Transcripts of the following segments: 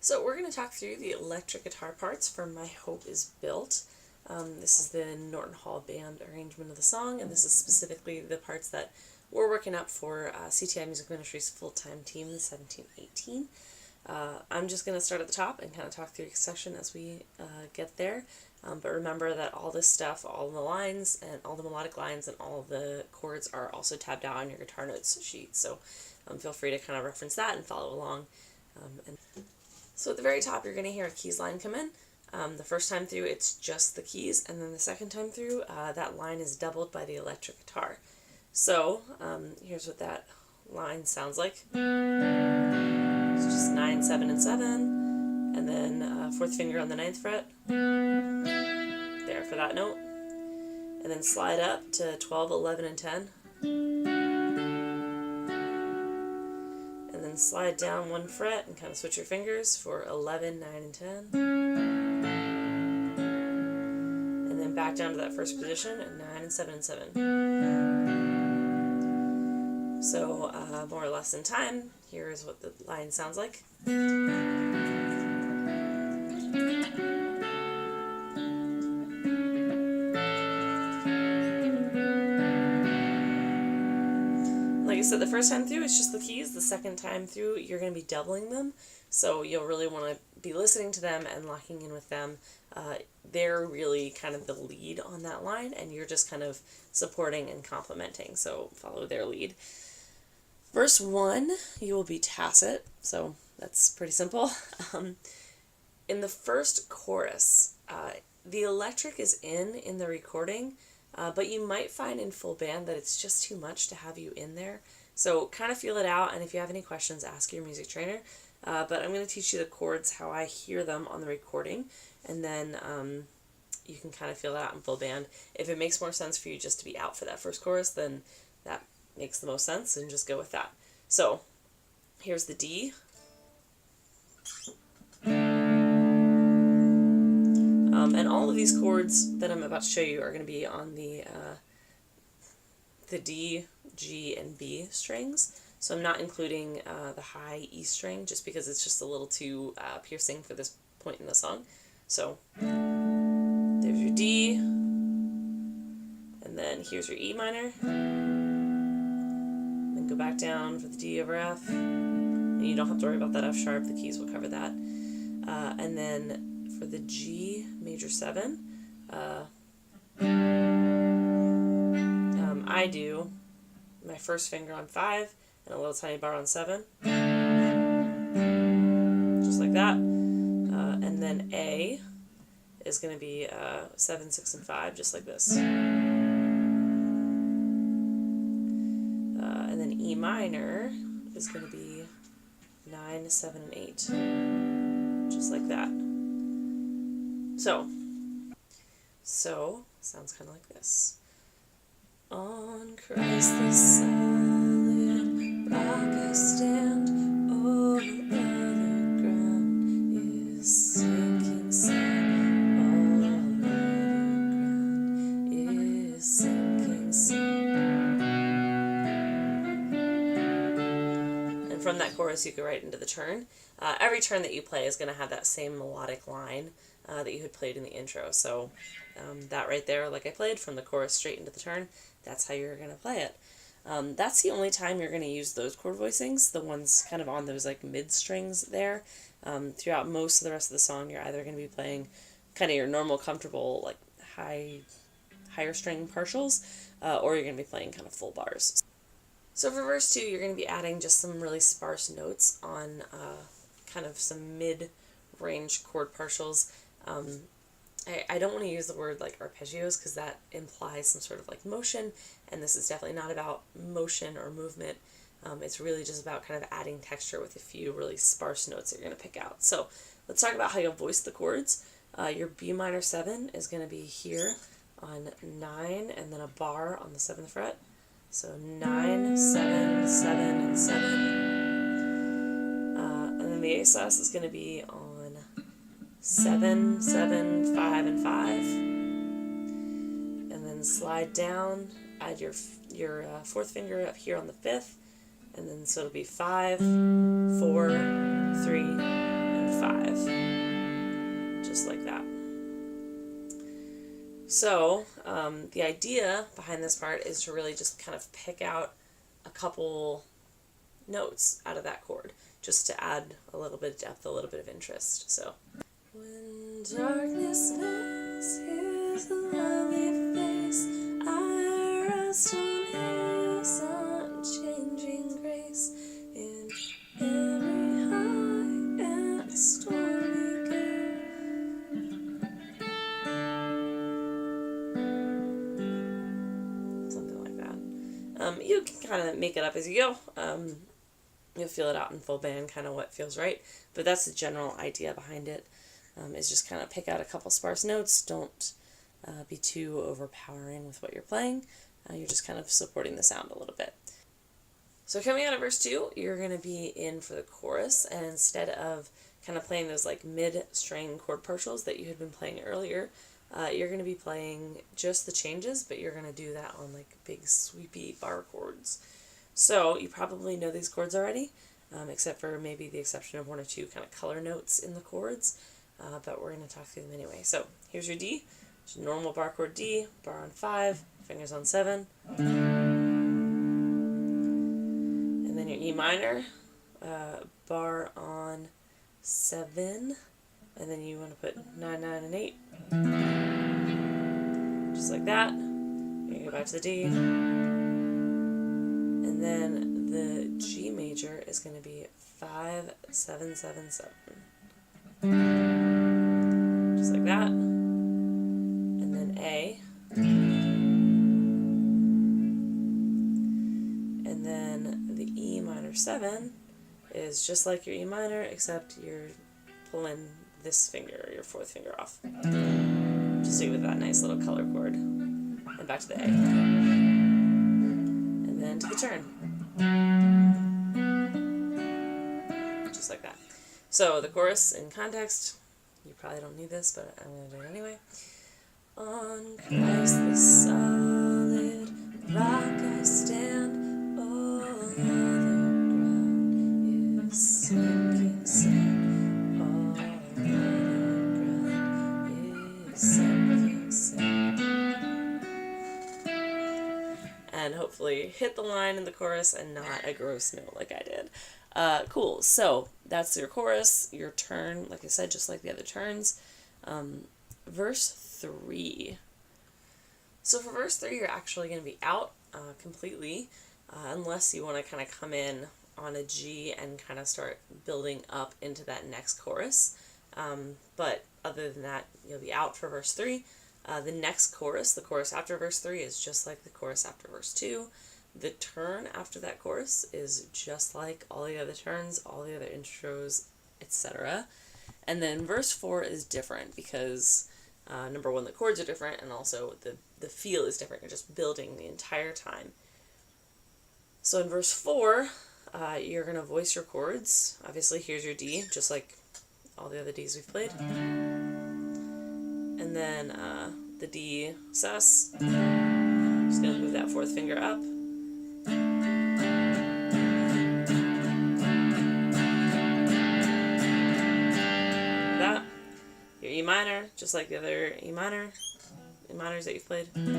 So we're going to talk through the electric guitar parts for My Hope is Built. This is the Norton Hall Band arrangement of the song, and this is specifically the parts that we're working up for CTI Music Ministries full-time team, the 17-18. I'm just going to start at the top and kind of talk through each section as we get there. But remember that all this stuff, all the lines and all the melodic lines and all the chords are also tabbed out on your guitar notes sheet. So feel free to kind of reference that and follow along. So at the very top, you're going to hear a keys line come in. The first time through, it's just the keys, and then the second time through, that line is doubled by the electric guitar. So here's what that line sounds like. It's just 9, 7, and 7, and then fourth finger on the 9th fret, there for that note, and then slide up to 12, 11, and 10, and then slide down one fret and kind of switch your fingers for 11, 9, and 10, and then back down to that first position at 9 and 7 and 7. So more or less in time, here's what the line sounds like. Like I said, the first time through, it's just the keys. The second time through, you're going to be doubling them. So you'll really want to be listening to them and locking in with them. They're really kind of the lead on that line, and you're just kind of supporting and complementing. So follow their lead. Verse 1, you will be tacit, so that's pretty simple. In the first chorus, the electric is in the recording, but you might find in full band that it's just too much to have you in there. So kind of feel it out, and if you have any questions, ask your music trainer. But I'm going to teach you the chords, how I hear them on the recording, and then you can kind of feel it out in full band. If it makes more sense for you just to be out for that first chorus, then that makes the most sense, and just go with that. So here's the D. And all of these chords that I'm about to show you are going to be on the D, G, and B strings. So I'm not including the high E string just because it's just a little too piercing for this point in the song. So there's your D, and then here's your E minor. Then go back down for the D over F. And you don't have to worry about that F sharp, the keys will cover that. And then for the G major 7, I do my first finger on 5 and a little tiny bar on 7, just like that. And then A is going to be 7, 6, and 5, just like this. And then E minor is going to be 9, 7, and 8, just like that. So sounds kind of like this. On Christ the solid rock I stand, all other ground is sinking sand, all other ground is sinking sand. And from that chorus you go right into the turn. Every turn that you play is going to have that same melodic line that you had played in the intro. So that right there, like I played, from the chorus straight into the turn, that's how you're going to play it. That's the only time you're going to use those chord voicings, the ones kind of on those like mid strings there. Throughout most of the rest of the song, you're either going to be playing kind of your normal, comfortable, like higher string partials, or you're going to be playing kind of full bars. So for verse 2, you're going to be adding just some really sparse notes on kind of some mid-range chord partials. I don't want to use the word like arpeggios because that implies some sort of like motion, and this is definitely not about motion or movement. It's really just about kind of adding texture with a few really sparse notes that you're going to pick out. So let's talk about how you'll voice the chords. Your B minor 7 is going to be here on 9 and then a bar on the 7th fret. So 9, 7, 7, and 7. And then the A sus is going to be on 7, 7, 5, and 5. And then slide down, add your fourth finger up here on the 5th, and then so it'll be 5, 4, 3, and 5. So the idea behind this part is to really just kind of pick out a couple notes out of that chord, just to add a little bit of depth, a little bit of interest. So, when darkness falls, here's a lovely face, I rest on His unchanging grace, in every high and stormy gale. Something like that. You can kind of make it up as you go. You'll feel it out in full band, kind of what feels right. But that's the general idea behind it, is just kind of pick out a couple sparse notes. Don't be too overpowering with what you're playing. You're just kind of supporting the sound a little bit. So coming out of verse 2, you're going to be in for the chorus, and instead of kind of playing those like mid-string chord partials that you had been playing earlier, you're going to be playing just the changes, but you're going to do that on like big sweepy bar chords. So you probably know these chords already, except for maybe the exception of one or two kind of color notes in the chords, but we're going to talk through them anyway. So here's your D, normal bar chord D, bar on 5, fingers on 7, and then your E minor, bar on 7, and then you want to put 9, 9, and 8, just like that. You're going to go back to the D. And then the G major is going to be 5, 7, 7, 7. Just like that. And then A. And then the E minor 7 is just like your E minor, except you're pulling this finger, your 4th finger off. Just stay with that nice little color chord. And back to the A. And to the turn. Just like that. So the chorus in context, you probably don't need this, but I'm going to do it anyway. On Christ the solid rock I stand, all other ground is sinking sand, all other ground is sinking sand. And hopefully hit the line in the chorus and not a gross note like I did. Cool, so that's your chorus, your turn, like I said, just like the other turns. Verse 3. So for verse 3, you're actually going to be out completely, unless you want to kind of come in on a G and kind of start building up into that next chorus. But other than that, you'll be out for verse 3. The next chorus, the chorus after verse 3, is just like the chorus after verse 2. The turn after that chorus is just like all the other turns, all the other intros, etc. And then verse 4 is different because, number one, the chords are different, and also the feel is different. You're just building the entire time. So in verse 4, you're going to voice your chords. Obviously, here's your D, just like all the other Ds we've played. And then the D sus. Just going to move that 4th finger up. That. Your E minor, just like the other E minors that you've played. There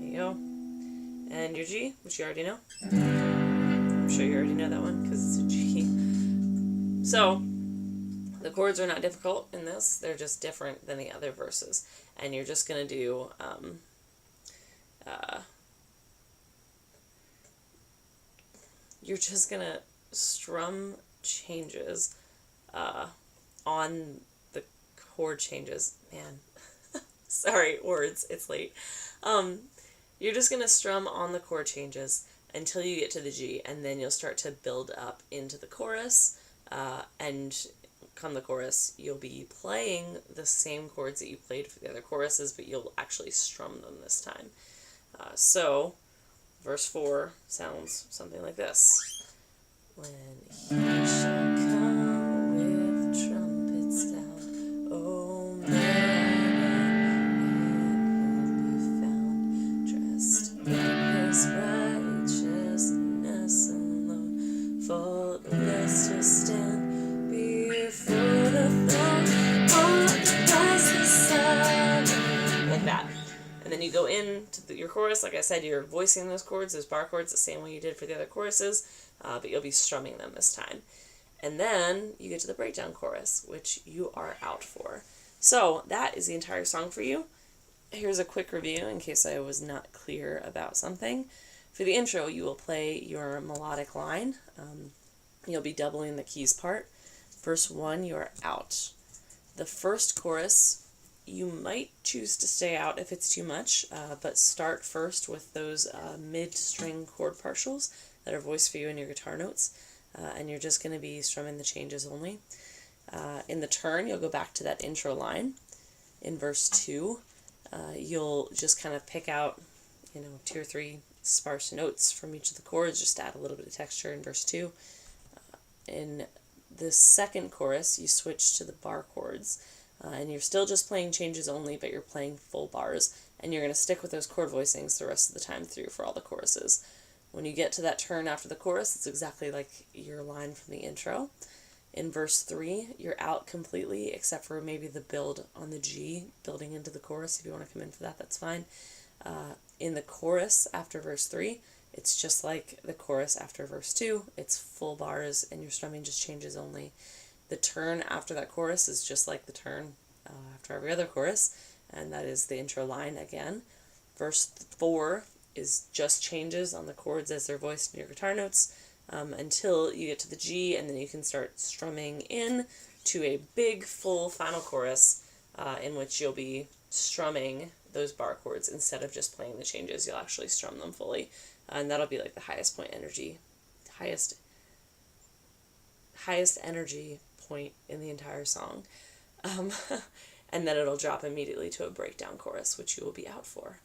you go. And your G, which you already know. I'm sure you already know that one because it's a G. So, the chords are not difficult in this. They're just different than the other verses. And you're just going to do you're just going to strum changes on the chord changes. Man, sorry, words, it's late. You're just going to strum on the chord changes until you get to the G, and then you'll start to build up into the chorus, and come the chorus, you'll be playing the same chords that you played for the other choruses, but you'll actually strum them this time. So, verse 4 sounds something like this. When he shall come with trumpets sound, O man, and he'll be found dressed in his righteousness alone, faultless to stand before the throne. On Christ the Son. your chorus, like I said, you're voicing those chords, those bar chords, the same way you did for the other choruses, but you'll be strumming them this time. And then you get to the breakdown chorus, which you are out for. So that is the entire song for you. Here's a quick review in case I was not clear about something. For the intro, you will play your melodic line. You'll be doubling the keys part. Verse 1, you are out. The first chorus, you might choose to stay out if it's too much, but start first with those mid-string chord partials that are voiced for you in your guitar notes, and you're just going to be strumming the changes only. In the turn, you'll go back to that intro line. In verse 2, you'll just kind of pick out, 2 or 3 sparse notes from each of the chords, just to add a little bit of texture in verse 2. In the second chorus, you switch to the bar chords, and you're still just playing changes only, but you're playing full bars, and you're going to stick with those chord voicings the rest of the time through for all the choruses. When you get to that turn after the chorus, it's exactly like your line from the intro. In verse 3, you're out completely, except for maybe the build on the G, building into the chorus. If you want to come in for that, that's fine. In the chorus after verse 3, it's just like the chorus after verse 2. It's full bars, and your strumming just changes only. The turn after that chorus is just like the turn after every other chorus, and that is the intro line again. Verse 4 is just changes on the chords as they're voiced in your guitar notes until you get to the G, and then you can start strumming in to a big, full final chorus in which you'll be strumming those bar chords instead of just playing the changes. You'll actually strum them fully, and that'll be like the highest energy point in the entire song. And then it'll drop immediately to a breakdown chorus, which you will be out for.